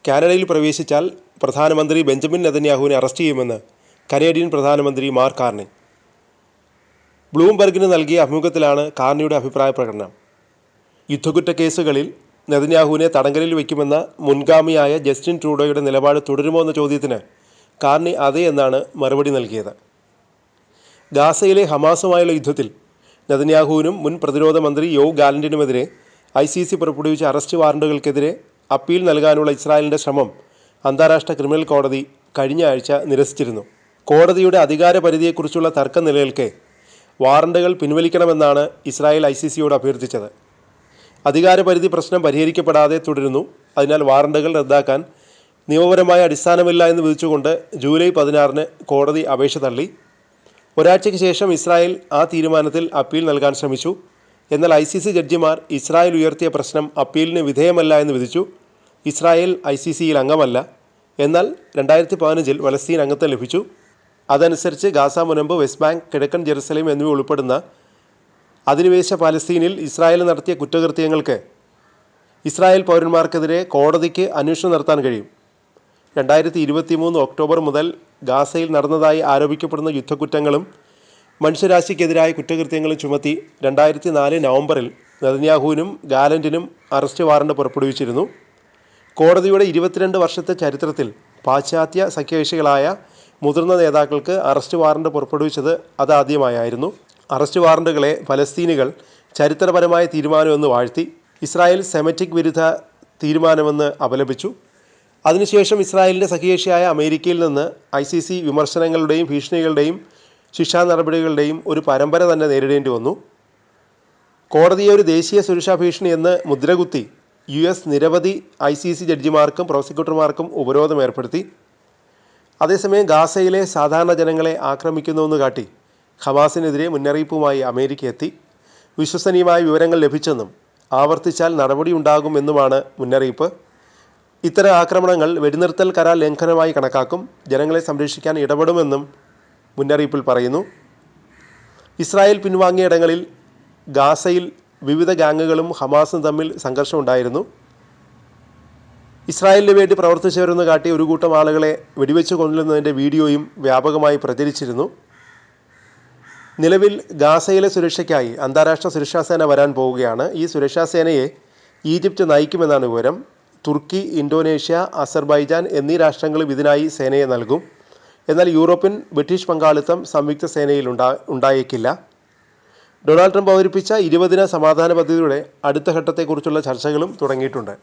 കാനഡയിൽ പ്രവേശിച്ചാൽ പ്രധാനമന്ത്രി ബെഞ്ചമിൻ നെതന്യാഹുവിനെ അറസ്റ്റ് ചെയ്യുമെന്ന് കനേഡിയൻ പ്രധാനമന്ത്രി മാർക്ക് കാർണി. ബ്ലൂംബെർഗിന് നൽകിയ അഭിമുഖത്തിലാണ് കാർണിയുടെ അഭിപ്രായ പ്രകടനം. യുദ്ധക്കുറ്റ കേസുകളിൽ നെതന്യാഹുവിനെ തടങ്കലിൽ വയ്ക്കുമെന്ന മുൻഗാമിയായ ജസ്റ്റിൻ ട്രൂഡോയുടെ നിലപാട് തുടരുമോ എന്ന ചോദ്യത്തിന് കാർണി അതെ എന്നാണ് മറുപടി നൽകിയത്. ഗാസയിലെ ഹമാസുമായുള്ള യുദ്ധത്തിൽ നെതന്യാഹുവിനും മുൻ പ്രതിരോധ മന്ത്രി യോവ് ഗാലന്റിനുമെതിരെ ICC പുറപ്പെടുവിച്ച അറസ്റ്റ് വാറണ്ടുകൾക്കെതിരെ അപ്പീൽ നൽകാനുള്ള ഇസ്രായേലിൻ്റെ ശ്രമം അന്താരാഷ്ട്ര ക്രിമിനൽ കോടതി കഴിഞ്ഞ ആഴ്ച നിരസിച്ചിരുന്നു. കോടതിയുടെ അധികാര പരിധിയെക്കുറിച്ചുള്ള തർക്കം നിലനിൽക്കെ വാറണ്ടുകൾ പിൻവലിക്കണമെന്നാണ് ഇസ്രായേൽ ICCയോട് അഭ്യർത്ഥിച്ചത്. അധികാരപരിധി പ്രശ്നം പരിഹരിക്കപ്പെടാതെ തുടരുന്നു. അതിനാൽ വാറണ്ടുകൾ റദ്ദാക്കാൻ നിയമപരമായ അടിസ്ഥാനമില്ല എന്ന് വിധിച്ചുകൊണ്ട് ജൂലൈ 16-ന് കോടതി അപേക്ഷ തള്ളി. ഒരാഴ്ചയ്ക്ക് ശേഷം ഇസ്രായേൽ ആ തീരുമാനത്തിൽ അപ്പീൽ നൽകാൻ ശ്രമിച്ചു. എന്നാൽ ICC ജഡ്ജിമാർ ഇസ്രായേൽ ഉയർത്തിയ പ്രശ്നം അപ്പീലിന് വിധേയമല്ല എന്ന് വിധിച്ചു. ഇസ്രായേൽ ICCയിൽ അംഗമല്ല. എന്നാൽ 2015-ൽ പലസ്തീൻ അംഗത്വം ലഭിച്ചു. അതനുസരിച്ച് ഗാസ മുനമ്പ്, വെസ്റ്റ് ബാങ്ക്, കിഴക്കൻ ജെറുസലേം എന്നിവ ഉൾപ്പെടുന്ന അധിനിവേശ പാലസ്തീനിൽ ഇസ്രായേൽ നടത്തിയ കുറ്റകൃത്യങ്ങൾക്ക് ഇസ്രായേൽ പൗരന്മാർക്കെതിരെ കോടതിക്ക് അന്വേഷണം നടത്താൻ കഴിയും. 2023 ഒക്ടോബർ മുതൽ ഗാസയിൽ നടന്നതായി ആരോപിക്കപ്പെടുന്ന യുദ്ധക്കുറ്റങ്ങളും മനുഷ്യരാശിക്കെതിരായ കുറ്റകൃത്യങ്ങളും ചുമത്തി 2004 നവംബറിൽ നെതന്യാഹുവിനും ഗാലന്റിനും അറസ്റ്റ് വാറണ്ട് പുറപ്പെടുവിച്ചിരുന്നു. കോടതിയുടെ 22 വർഷത്തെ ചരിത്രത്തിൽ പാശ്ചാത്യ സഖ്യകക്ഷികളായ മുതിർന്ന നേതാക്കൾക്ക് അറസ്റ്റ് വാറണ്ട് പുറപ്പെടുവിച്ചത് അതാദ്യമായായിരുന്നു. അറസ്റ്റ് വാറണ്ടുകളെ പലസ്തീനികൾ ചരിത്രപരമായ തീരുമാനമെന്ന് വാഴ്ത്തി. ഇസ്രായേൽ സെമറ്റിക് വിരുദ്ധ തീരുമാനമെന്ന് അപലപിച്ചു. അതിനുശേഷം ഇസ്രായേലിൻ്റെ സഖ്യകക്ഷിയായ അമേരിക്കയിൽ നിന്ന് ICC വിമർശനങ്ങളുടെയും ഭീഷണികളുടെയും ശിക്ഷാ നടപടികളുടെയും ഒരു പരമ്പര തന്നെ നേരിടേണ്ടി വന്നു. കോടതിയെ ഒരു ദേശീയ സുരക്ഷാ ഭീഷണി എന്ന് മുദ്രകുത്തി US നിരവധി ICC ജഡ്ജിമാർക്കും പ്രോസിക്യൂട്ടർമാർക്കും ഉപരോധം ഏർപ്പെടുത്തി. അതേസമയം ഗാസയിലെ സാധാരണ ജനങ്ങളെ ആക്രമിക്കുന്നുവെന്ന് കാട്ടി ഹമാസിനെതിരെ മുന്നറിയിപ്പുമായി അമേരിക്ക എത്തി. വിശ്വസനീയമായ വിവരങ്ങൾ ലഭിച്ചെന്നും ആവർത്തിച്ചാൽ നടപടിയുണ്ടാകുമെന്നുമാണ് മുന്നറിയിപ്പ്. ഇത്തരം ആക്രമണങ്ങൾ വെടിനിർത്തൽ കരാർ ലംഘനമായി കണക്കാക്കും, ജനങ്ങളെ സംരക്ഷിക്കാൻ ഇടപെടുമെന്നും മുന്നറിയിപ്പിൽ പറയുന്നു. ഇസ്രായേൽ പിൻവാങ്ങിയ ഇടങ്ങളിൽ ഗാസയിൽ വിവിധ ഗാങ്ങുകളും ഹമാസും തമ്മിൽ സംഘർഷമുണ്ടായിരുന്നു. ഇസ്രായേലിന് വേണ്ടി പ്രവർത്തിച്ചവരെന്ന് കാട്ടി ഒരു കൂട്ടം ആളുകളെ വെടിവെച്ച് കൊല്ലുന്നതിൻ്റെ വീഡിയോയും വ്യാപകമായി പ്രചരിച്ചിരുന്നു. നിലവിൽ ഗാസയിലെ സുരക്ഷയ്ക്കായി അന്താരാഷ്ട്ര സുരക്ഷാസേന വരാൻ പോവുകയാണ്. ഈ സുരക്ഷാസേനയെ ഈജിപ്റ്റ് നയിക്കുമെന്നാണ് വിവരം. തുർക്കി, ഇന്തോനേഷ്യ, അസർബൈജാൻ എന്നീ രാഷ്ട്രങ്ങളും ഇതിനായി സേനയെ നൽകും. എന്നാൽ യൂറോപ്യൻ ബ്രിട്ടീഷ് പങ്കാളിത്തം സംയുക്ത സേനയിൽ ഉണ്ടായേക്കില്ല. ഡൊണാൾഡ് ട്രംപ് അവതരിപ്പിച്ച 20 ദിന സമാധാന പദ്ധതിയുടെ അടുത്ത ഘട്ടത്തെക്കുറിച്ചുള്ള ചർച്ചകളും തുടങ്ങിയിട്ടുണ്ട്.